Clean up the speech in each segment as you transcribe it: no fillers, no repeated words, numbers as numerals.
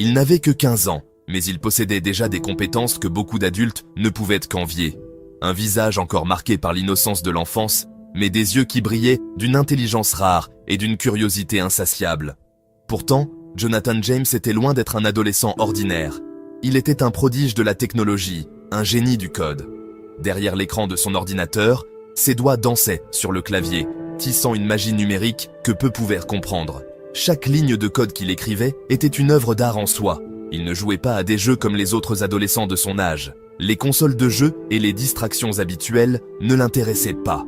Il n'avait que 15 ans, mais il possédait déjà des compétences que beaucoup d'adultes ne pouvaient qu'envier. Un visage encore marqué par l'innocence de l'enfance, mais des yeux qui brillaient d'une intelligence rare et d'une curiosité insatiable. Pourtant, Jonathan James était loin d'être un adolescent ordinaire. Il était un prodige de la technologie, un génie du code. Derrière l'écran de son ordinateur, ses doigts dansaient sur le clavier, tissant une magie numérique que peu pouvaient comprendre. Chaque ligne de code qu'il écrivait était une œuvre d'art en soi. Il ne jouait pas à des jeux comme les autres adolescents de son âge. Les consoles de jeux et les distractions habituelles ne l'intéressaient pas.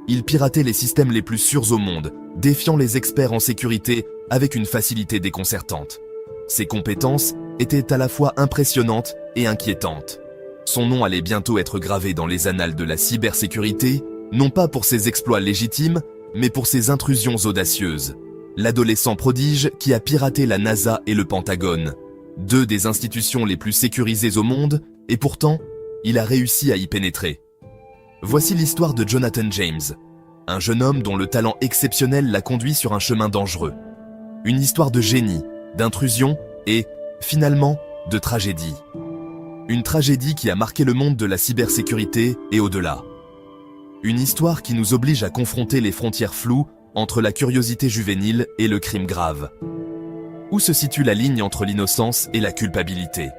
Il piratait les systèmes les plus sûrs au monde, défiant les experts en sécurité avec une facilité déconcertante. Ses compétences étaient à la fois impressionnantes et inquiétantes. Son nom allait bientôt être gravé dans les annales de la cybersécurité, non pas pour ses exploits légitimes, mais pour ses intrusions audacieuses. L'adolescent prodige qui a piraté la NASA et le Pentagone, deux des institutions les plus sécurisées au monde, et pourtant, il a réussi à y pénétrer. Voici l'histoire de Jonathan James, un jeune homme dont le talent exceptionnel l'a conduit sur un chemin dangereux. Une histoire de génie, d'intrusion et, finalement, de tragédie. Une tragédie qui a marqué le monde de la cybersécurité et au-delà. Une histoire qui nous oblige à confronter les frontières floues entre la curiosité juvénile et le crime grave. Où se situe la ligne entre l'innocence et la culpabilité?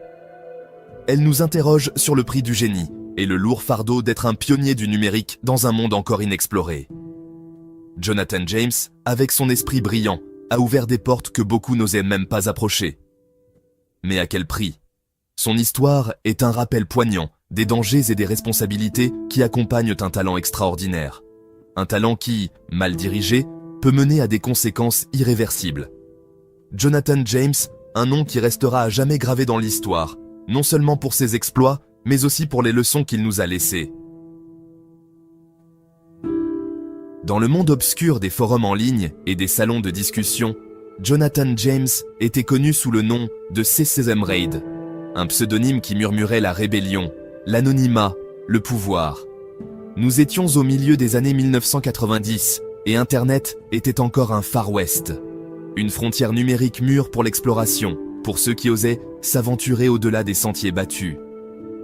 Elle nous interroge sur le prix du génie et le lourd fardeau d'être un pionnier du numérique dans un monde encore inexploré. Jonathan James, avec son esprit brillant, a ouvert des portes que beaucoup n'osaient même pas approcher. Mais à quel prix? Son histoire est un rappel poignant des dangers et des responsabilités qui accompagnent un talent extraordinaire. Un talent qui, mal dirigé, peut mener à des conséquences irréversibles. Jonathan James, un nom qui restera à jamais gravé dans l'histoire, non seulement pour ses exploits, mais aussi pour les leçons qu'il nous a laissées. Dans le monde obscur des forums en ligne et des salons de discussion, Jonathan James était connu sous le nom de C-Sesame Raid, un pseudonyme qui murmurait la rébellion, l'anonymat, le pouvoir. Nous étions au milieu des années 1990 et Internet était encore un Far West. Une frontière numérique mûre pour l'exploration, pour ceux qui osaient s'aventurer au-delà des sentiers battus.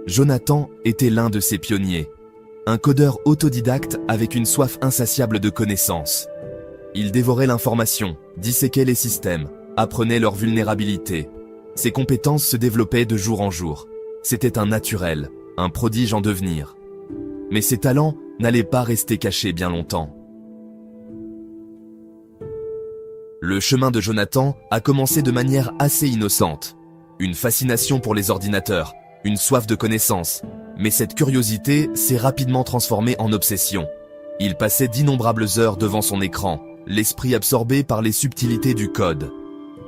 Jonathan était l'un de ces pionniers, un codeur autodidacte avec une soif insatiable de connaissances. Il dévorait l'information, disséquait les systèmes, apprenait leurs vulnérabilités. Ses compétences se développaient de jour en jour. C'était un naturel, un prodige en devenir. Mais ses talents n'allaient pas rester cachés bien longtemps. Le chemin de Jonathan a commencé de manière assez innocente. Une fascination pour les ordinateurs, une soif de connaissances. Mais cette curiosité s'est rapidement transformée en obsession. Il passait d'innombrables heures devant son écran, l'esprit absorbé par les subtilités du code.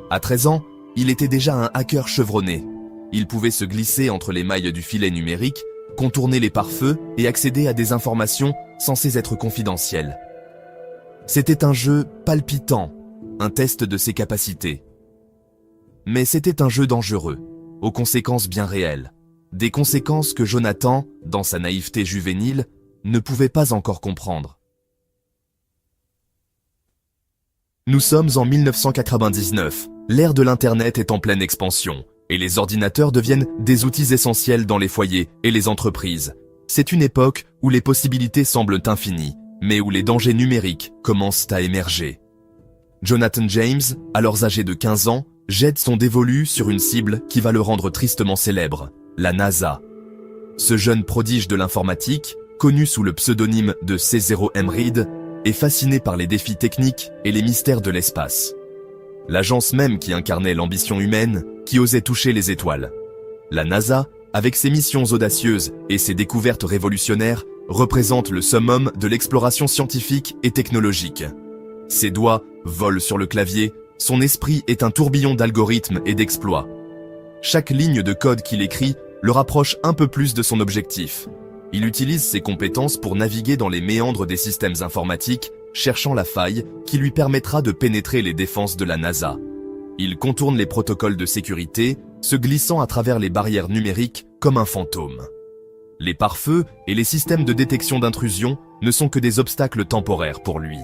À 13 ans, il était déjà un hacker chevronné. Il pouvait se glisser entre les mailles du filet numérique, contourner les pare-feux et accéder à des informations censées être confidentielles. C'était un jeu palpitant, un test de ses capacités. Mais c'était un jeu dangereux, aux conséquences bien réelles. Des conséquences que Jonathan, dans sa naïveté juvénile, ne pouvait pas encore comprendre. Nous sommes en 1999, l'ère de l'Internet est en pleine expansion, et les ordinateurs deviennent des outils essentiels dans les foyers et les entreprises. C'est une époque où les possibilités semblent infinies, mais où les dangers numériques commencent à émerger. Jonathan James, alors âgé de 15 ans, jette son dévolu sur une cible qui va le rendre tristement célèbre, la NASA. Ce jeune prodige de l'informatique, connu sous le pseudonyme de C0M Reid, est fasciné par les défis techniques et les mystères de l'espace. L'agence même qui incarnait l'ambition humaine, qui osait toucher les étoiles. La NASA, avec ses missions audacieuses et ses découvertes révolutionnaires, représente le summum de l'exploration scientifique et technologique. Ses doigts volent sur le clavier, son esprit est un tourbillon d'algorithmes et d'exploits. Chaque ligne de code qu'il écrit le rapproche un peu plus de son objectif. Il utilise ses compétences pour naviguer dans les méandres des systèmes informatiques, cherchant la faille qui lui permettra de pénétrer les défenses de la NASA. Il contourne les protocoles de sécurité, se glissant à travers les barrières numériques comme un fantôme. Les pare-feux et les systèmes de détection d'intrusion ne sont que des obstacles temporaires pour lui.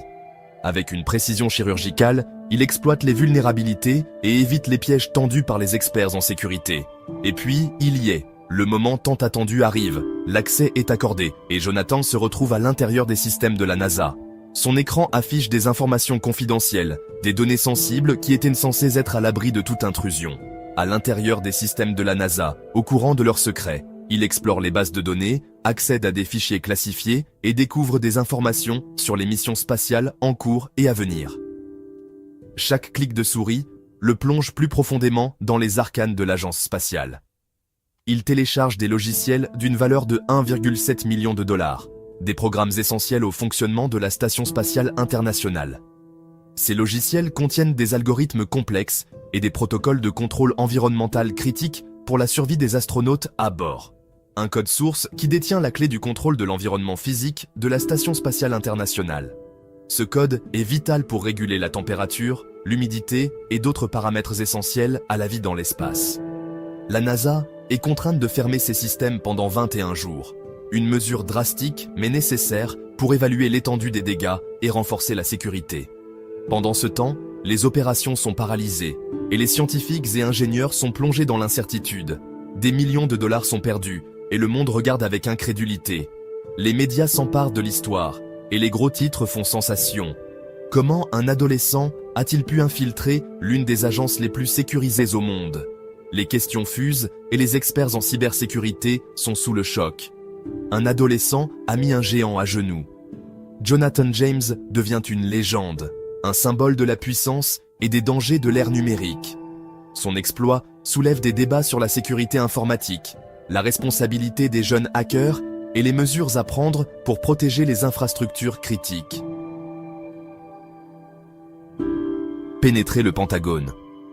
Avec une précision chirurgicale, Il exploite les vulnérabilités et évite les pièges tendus par les experts en sécurité. Et puis, il y est. Le moment tant attendu arrive, l'accès est accordé et Jonathan se retrouve à l'intérieur des systèmes de la NASA. Son écran affiche des informations confidentielles, des données sensibles qui étaient censées être à l'abri de toute intrusion. À l'intérieur des systèmes de la NASA, au courant de leurs secrets, il explore les bases de données, accède à des fichiers classifiés et découvre des informations sur les missions spatiales en cours et à venir. Chaque clic de souris le plonge plus profondément dans les arcanes de l'agence spatiale. Il télécharge des logiciels d'une valeur de 1,7 million de dollars, des programmes essentiels au fonctionnement de la Station spatiale internationale. Ces logiciels contiennent des algorithmes complexes et des protocoles de contrôle environnemental critiques pour la survie des astronautes à bord. Un code source qui détient la clé du contrôle de l'environnement physique de la Station spatiale internationale. Ce code est vital pour réguler la température, l'humidité et d'autres paramètres essentiels à la vie dans l'espace. La NASA est contrainte de fermer ses systèmes pendant 21 jours. Une mesure drastique mais nécessaire pour évaluer l'étendue des dégâts et renforcer la sécurité. Pendant ce temps, les opérations sont paralysées et les scientifiques et ingénieurs sont plongés dans l'incertitude. Des millions de dollars sont perdus et le monde regarde avec incrédulité. Les médias s'emparent de l'histoire et les gros titres font sensation. Comment un adolescent a-t-il pu infiltrer l'une des agences les plus sécurisées au monde ? Les questions fusent et les experts en cybersécurité sont sous le choc. Un adolescent a mis un géant à genoux. Jonathan James devient une légende, un symbole de la puissance et des dangers de l'ère numérique. Son exploit soulève des débats sur la sécurité informatique, la responsabilité des jeunes hackers et les mesures à prendre pour protéger les infrastructures critiques. Pénétrer le Pentagone.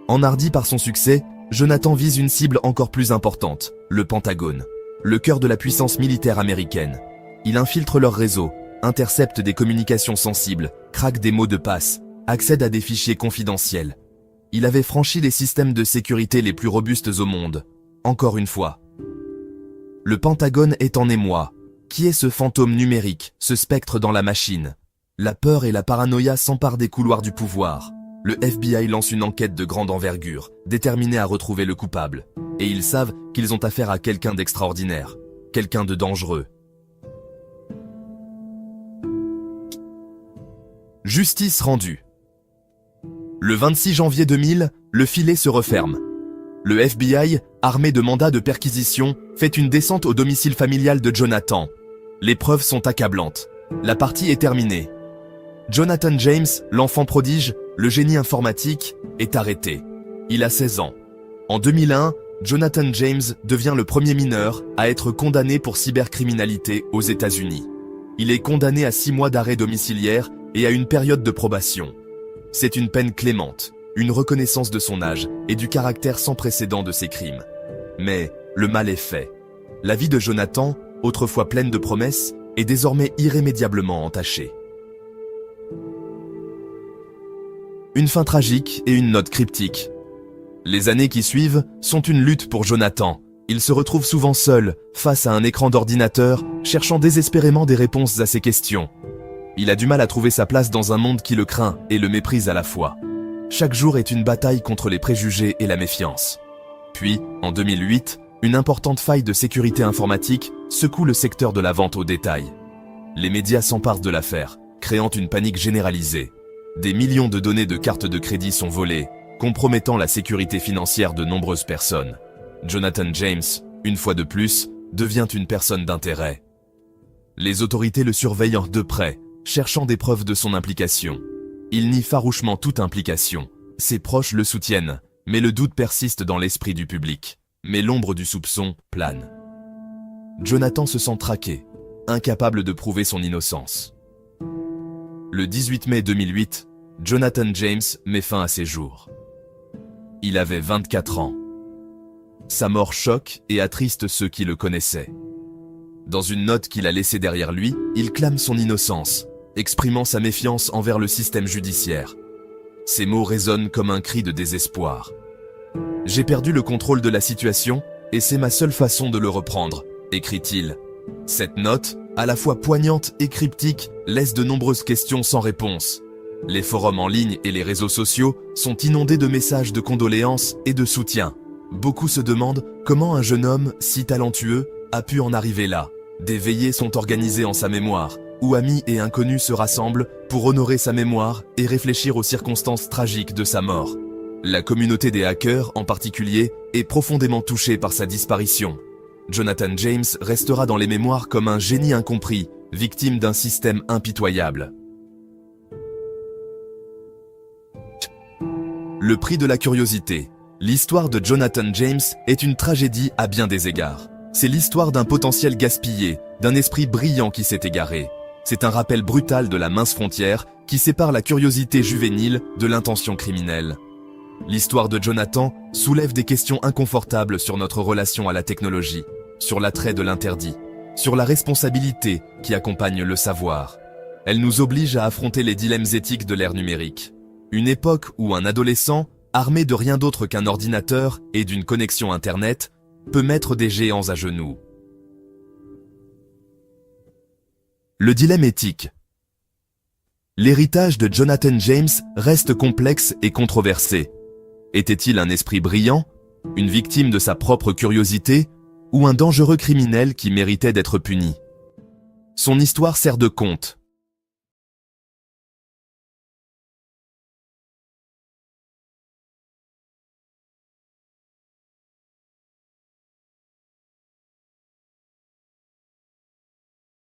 Enhardi par son succès, Jonathan vise une cible encore plus importante, le Pentagone, le cœur de la puissance militaire américaine. Il infiltre leur réseau, intercepte des communications sensibles, craque des mots de passe, accède à des fichiers confidentiels. Il avait franchi les systèmes de sécurité les plus robustes au monde. Encore une fois. Le Pentagone est en émoi. Qui est ce fantôme numérique, ce spectre dans la machine? La peur et la paranoïa s'emparent des couloirs du pouvoir. Le FBI lance une enquête de grande envergure, déterminée à retrouver le coupable. Et ils savent qu'ils ont affaire à quelqu'un d'extraordinaire, quelqu'un de dangereux. Justice rendue. Le 26 janvier 2000, le filet se referme. Le FBI, armé de mandats de perquisition, fait une descente au domicile familial de Jonathan. Les preuves sont accablantes. La partie est terminée. Jonathan James, l'enfant prodige, le génie informatique, est arrêté. Il a 16 ans. En 2001, Jonathan James devient le premier mineur à être condamné pour cybercriminalité aux États-Unis. Il est condamné à 6 mois d'arrêt domiciliaire et à une période de probation. C'est une peine clémente, une reconnaissance de son âge et du caractère sans précédent de ses crimes. Mais le mal est fait. La vie de Jonathan, autrefois pleine de promesses, est désormais irrémédiablement entachée. Une fin tragique et une note cryptique. Les années qui suivent sont une lutte pour Jonathan. Il se retrouve souvent seul, face à un écran d'ordinateur, cherchant désespérément des réponses à ses questions. Il a du mal à trouver sa place dans un monde qui le craint et le méprise à la fois. Chaque jour est une bataille contre les préjugés et la méfiance. Puis, en 2008, une importante faille de sécurité informatique secoue le secteur de la vente au détail. Les médias s'emparent de l'affaire, créant une panique généralisée. Des millions de données de cartes de crédit sont volées, compromettant la sécurité financière de nombreuses personnes. Jonathan James, une fois de plus, devient une personne d'intérêt. Les autorités le surveillent de près, cherchant des preuves de son implication. Il nie farouchement toute implication. Ses proches le soutiennent, mais le doute persiste dans l'esprit du public. Mais l'ombre du soupçon plane. Jonathan se sent traqué, incapable de prouver son innocence. Le 18 mai 2008, Jonathan James met fin à ses jours. Il avait 24 ans. Sa mort choque et attriste ceux qui le connaissaient. Dans une note qu'il a laissée derrière lui, il clame son innocence, exprimant sa méfiance envers le système judiciaire. Ces mots résonnent comme un cri de désespoir. « J'ai perdu le contrôle de la situation et c'est ma seule façon de le reprendre », écrit-il. Cette note, à la fois poignante et cryptique, laisse de nombreuses questions sans réponse. Les forums en ligne et les réseaux sociaux sont inondés de messages de condoléances et de soutien. Beaucoup se demandent comment un jeune homme si talentueux a pu en arriver là. Des veillées sont organisées en sa mémoire, où amis et inconnus se rassemblent pour honorer sa mémoire et réfléchir aux circonstances tragiques de sa mort. La communauté des hackers, en particulier, est profondément touchée par sa disparition. Jonathan James restera dans les mémoires comme un génie incompris, victime d'un système impitoyable. Le prix de la curiosité. L'histoire de Jonathan James est une tragédie à bien des égards. C'est l'histoire d'un potentiel gaspillé, d'un esprit brillant qui s'est égaré. C'est un rappel brutal de la mince frontière qui sépare la curiosité juvénile de l'intention criminelle. L'histoire de Jonathan soulève des questions inconfortables sur notre relation à la technologie, sur l'attrait de l'interdit, sur la responsabilité qui accompagne le savoir. Elle nous oblige à affronter les dilemmes éthiques de l'ère numérique. Une époque où un adolescent, armé de rien d'autre qu'un ordinateur et d'une connexion Internet, peut mettre des géants à genoux. Le dilemme éthique. L'héritage de Jonathan James reste complexe et controversé. Était-il un esprit brillant, une victime de sa propre curiosité, ou un dangereux criminel qui méritait d'être puni? Son histoire sert de conte,